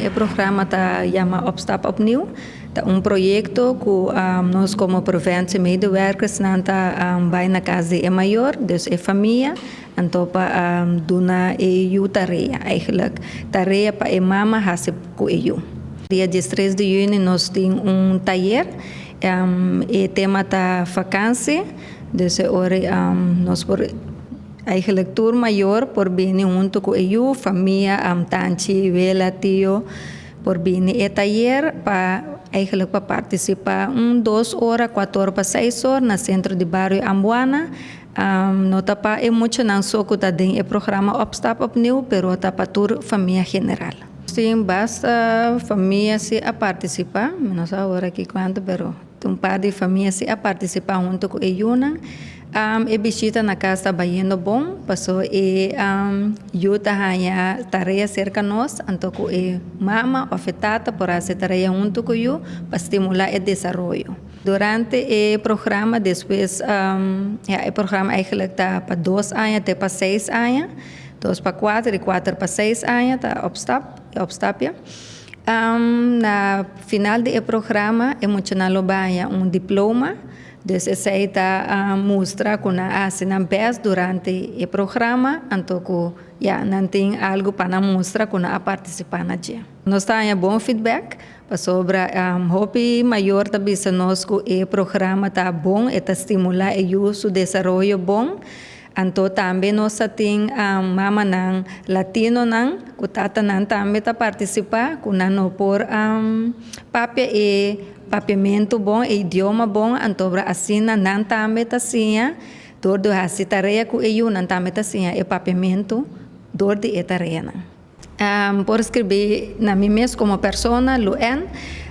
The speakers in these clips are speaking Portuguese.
o programa tá chama Opstap Opnieuw. Tá projeto que nós como província medewerkers nanta vai na casa de maior, dus família, então para dona tarefa, eigenlijk tarefa para mama hasip com eu. Dia 13 de junho nós temos taller, e tema tá vacância, dus hora nós por eigenlijk tour maior por vir junto com eu, família, tante, vela, tio, por vir e taller para eigenlijk para participar 2 horas, 4 horas para 6 horas no centro de bairro Ambuana. Não está para emocionar só que está dentro do programa Opstap Opnieuw, pero está para toda a família general. Sim, basta família se a participar, não sei agora aqui quanto, pero par de famílias se a participar junto com eles. E visita na casa baiano bom, passou e yuta hanya tarefa cerca nós, então que mama afetada por essa tarefa junto com eu para estimular o desenvolvimento. Durante o programa, depois o programa eigenlijk está para 2 anos até para 6 anos, 2 para 4 e 4 para 6 anos, está Opstap. Na final do programa, emocional banha diploma. Dus essa está mostra que na assina best durante o programa, então que não tem algo para mostrar que na participar na dia. Nós temos bom feedback sobre hobby maior também se nós que o programa está bom, está estimular o uso de desenvolvimento bom. Então também nós temos mama nang latino nang que tata nang também está participar, que não por papel e papiamento bom, idioma bom, então assim não também está assim, todo essa tarefa que eu não também está assim, é papiamento dor de tarefa. Por escrever na mim mesmo como pessoa, Luen,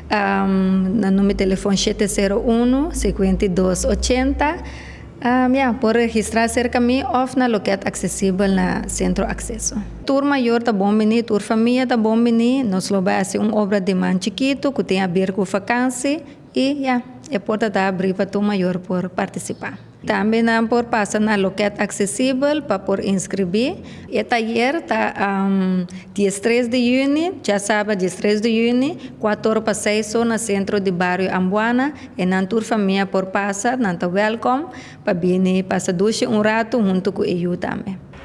no número de telefone 701 5280. Por registrar cerca de mim, ou na loquete acessível na centro acesso. Tour maior tá bom menino, tour família tá bom menino, nós lo vai ser obra de man chiquito que tem a ver com vacância e é porta tá abrir para tour maior por participar. Também não por passar na loquete acessível para por inscrever. E taller tá 13 de junho, já sabe, 13 de junho, 4 horas para 6 horas no centro de bairro Ambuana. E na tour família por passar, não tá welcome, para vir passar rato junto com eu também.